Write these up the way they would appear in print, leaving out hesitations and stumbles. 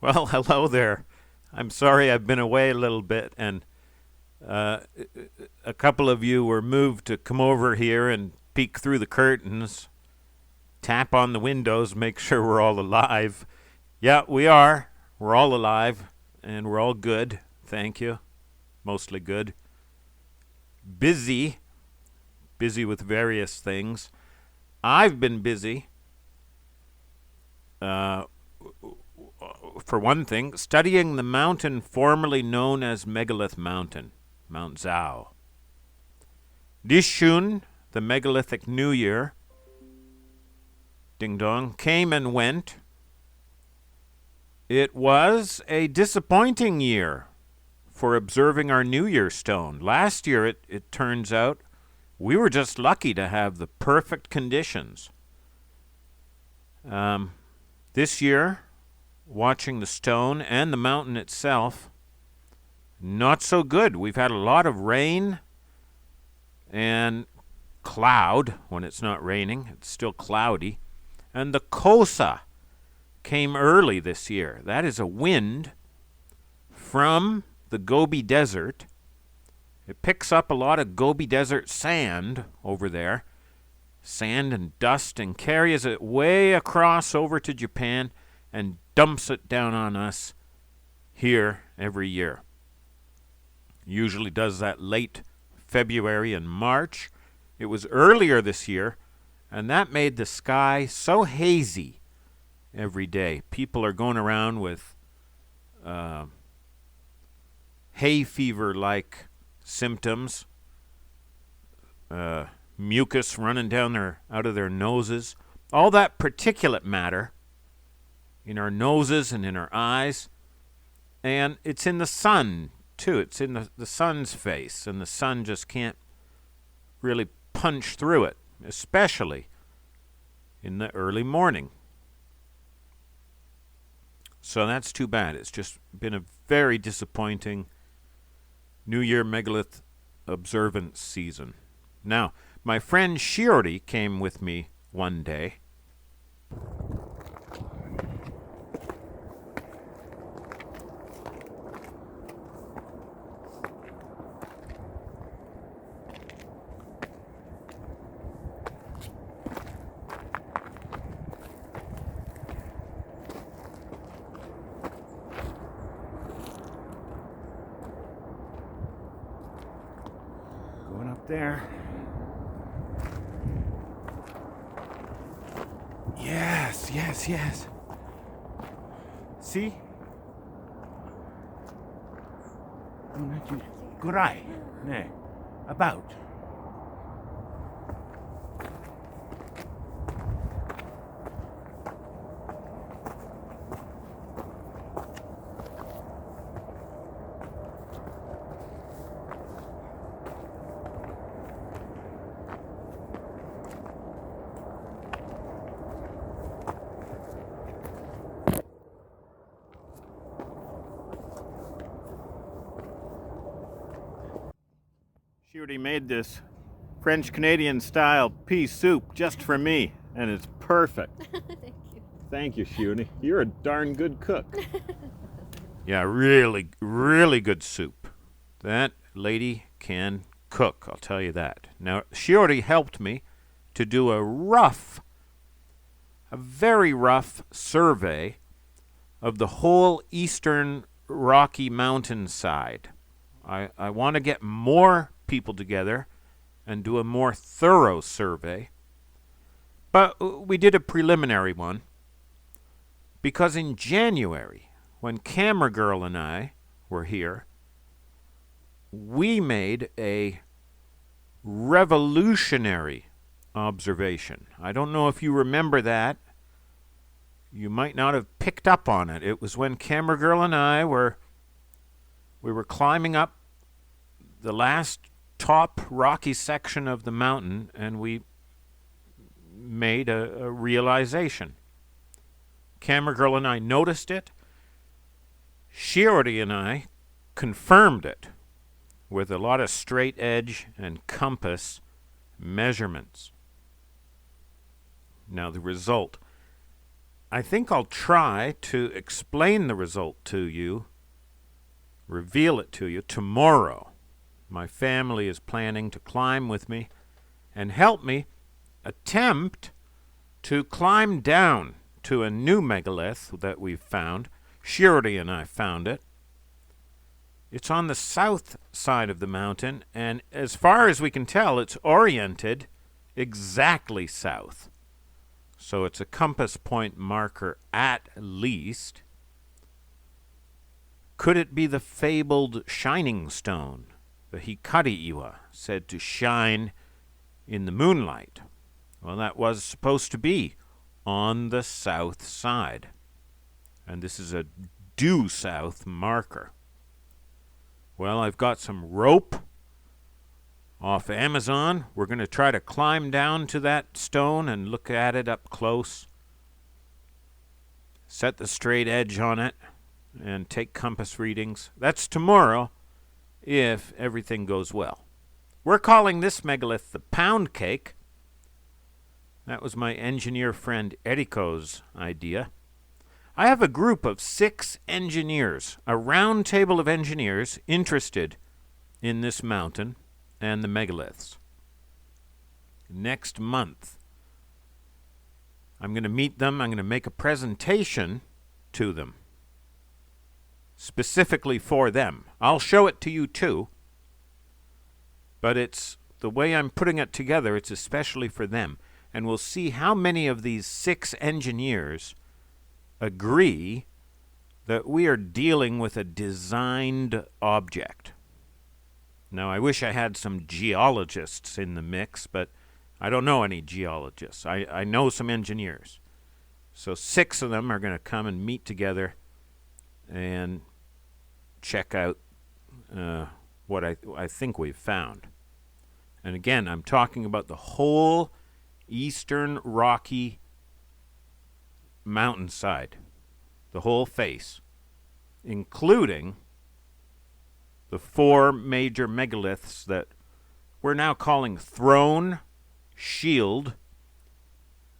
Well, hello there. I'm sorry I've been away a little bit, and uh, a couple of you were moved to come over here and peek through the curtains, tap on the windows, make sure we're all alive. Yeah, we are. We're all alive, and we're all good. Thank you. Mostly good. Busy. Busy with various things. I've been busy. Uh, for one thing, studying the mountain formerly known as Megalith Mountain, Mount Zhao. Dishun, the megalithic New Year, ding dong, came and went. It was a disappointing year for observing our New Year stone. Last year, it turns out, we were just lucky to have the perfect conditions. This year, watching the stone and the mountain itself, not so good. We've had a lot of rain and cloud when it's not raining. It's still cloudy. And the kosa came early this year. That is a wind from the Gobi Desert. It picks up a lot of Gobi Desert sand over there, sand and dust, and carries it way across over to Japan and dumps it down on us here every year. Usually does that late February and March. It was earlier this year, and that made the sky so hazy every day. People are going around with hay fever-like symptoms, mucus running down out of their noses, all that particulate matter in our noses and in our eyes, and it's in the sun too. It's in the sun's face, and the sun just can't really punch through it, especially in the early morning. So that's too bad. It's just been a very disappointing New Year megalith observance season. Now, my friend Shiori came with me one day. Going up there. Yes. See? 同じぐらいね about. Shiori made this French-Canadian style pea soup just for me, and it's perfect. Thank you. Thank you, Shiori. You're a darn good cook. Yeah, really, really good soup. That lady can cook, I'll tell you that. Now, Shiori helped me to do a very rough survey of the whole eastern Rocky Mountain side. I want to get more people together and do a more thorough survey. But we did a preliminary one because in January, when Camera Girl and I were here, we made a revolutionary observation. I don't know if you remember that. You might not have picked up on it. It was when Camera Girl and I were climbing up the last top rocky section of the mountain, and we made a realization. Camera Girl and I noticed it. Shiori and I confirmed it with a lot of straight edge and compass measurements. Now the result. I think I'll try to explain the result to you, reveal it to you tomorrow. My family is planning to climb with me and help me attempt to climb down to a new megalith that we've found. Shiori and I found it. It's on the south side of the mountain, and as far as we can tell, it's oriented exactly south. So it's a compass point marker at least. Could it be the fabled shining stone, the Hikari-iwa, said to shine in the moonlight? Well, that was supposed to be on the south side. And this is a due south marker. Well, I've got some rope off Amazon. We're going to try to climb down to that stone and look at it up close. Set the straight edge on it and take compass readings. That's tomorrow if everything goes well. We're calling this megalith the Pound Cake. That was my engineer friend Eriko's idea. I have a group of 6 engineers, a round table of engineers interested in this mountain and the megaliths. Next month, I'm going to meet them. I'm going to make a presentation to them, specifically for them. I'll show it to you too, but it's the way I'm putting it together, it's especially for them. And we'll see how many of these 6 engineers agree that we are dealing with a designed object. Now, I wish I had some geologists in the mix, but I don't know any geologists. I know some engineers. So 6 of them are going to come and meet together and check out what I think we've found. And again, I'm talking about the whole eastern Rocky mountainside, the whole face, including the 4 major megaliths that we're now calling Throne, Shield,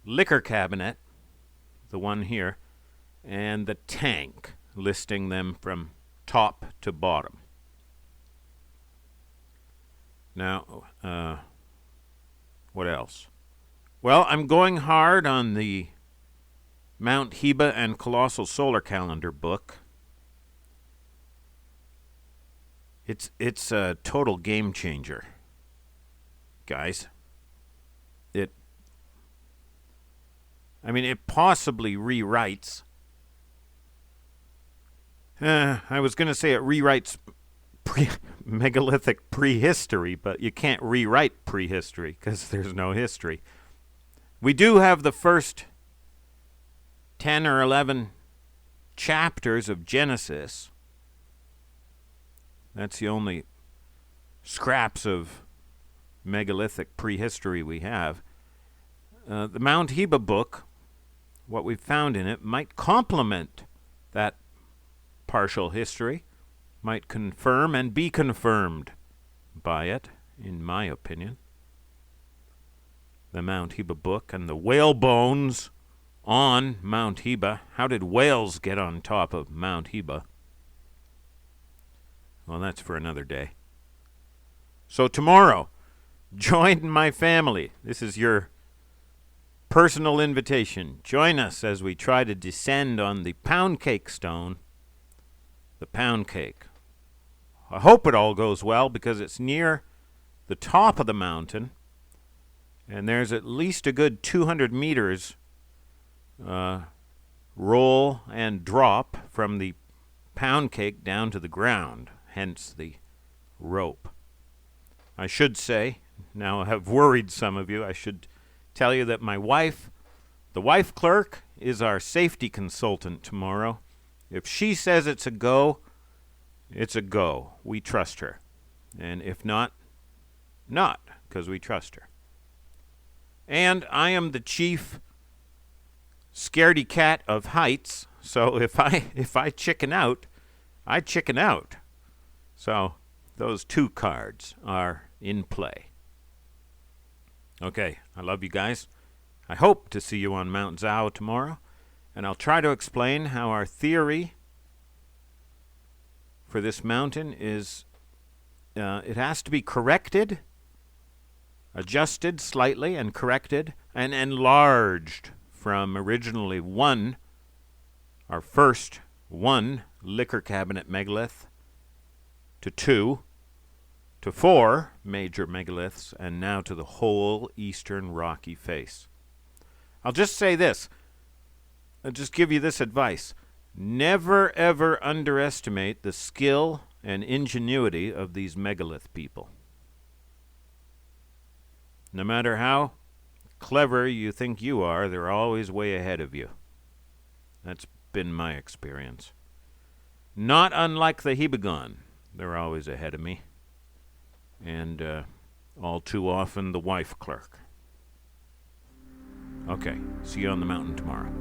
Liquor Cabinet, the one here, and the Tank, listing them from top to bottom. Now, what else? Well, I'm going hard on the Mount Heba and Colossal Solar Calendar book. It's a total game changer, guys. It possibly rewrites. I was going to say it rewrites megalithic prehistory, but you can't rewrite prehistory because there's no history. We do have the first 10 or 11 chapters of Genesis. That's the only scraps of megalithic prehistory we have. The Mount Heba book, what we've found in it, might complement that partial history, might confirm and be confirmed by it, in my opinion. The Mount Heba book and the whale bones on Mount Heba. How did whales get on top of Mount Heba? Well, that's for another day. So tomorrow, join my family. This is your personal invitation. Join us as we try to descend on the Pound Cake stone, the Pound Cake. I hope it all goes well because it's near the top of the mountain, and there's at least a good 200 meters roll and drop from the Pound Cake down to the ground, hence the rope. I should say, now I have worried some of you, I should tell you that my wife, the wife clerk, is our safety consultant tomorrow. If she says it's a go, it's a go. We trust her. And if not, not, because we trust her. And I am the chief scaredy cat of heights, so if I chicken out, I chicken out. So those 2 cards are in play. Okay, I love you guys. I hope to see you on Mount Zhao tomorrow. And I'll try to explain how our theory for this mountain is it has to be corrected, adjusted slightly, and corrected, and enlarged from originally our first one liquor cabinet megalith, to 2, to 4 major megaliths, and now to the whole eastern rocky face. I'll just say this. I'll just give you this advice. Never, ever underestimate the skill and ingenuity of these megalith people. No matter how clever you think you are, they're always way ahead of you. That's been my experience. Not unlike the Hebegon. They're always ahead of me. And all too often the wife clerk. Okay, see you on the mountain tomorrow.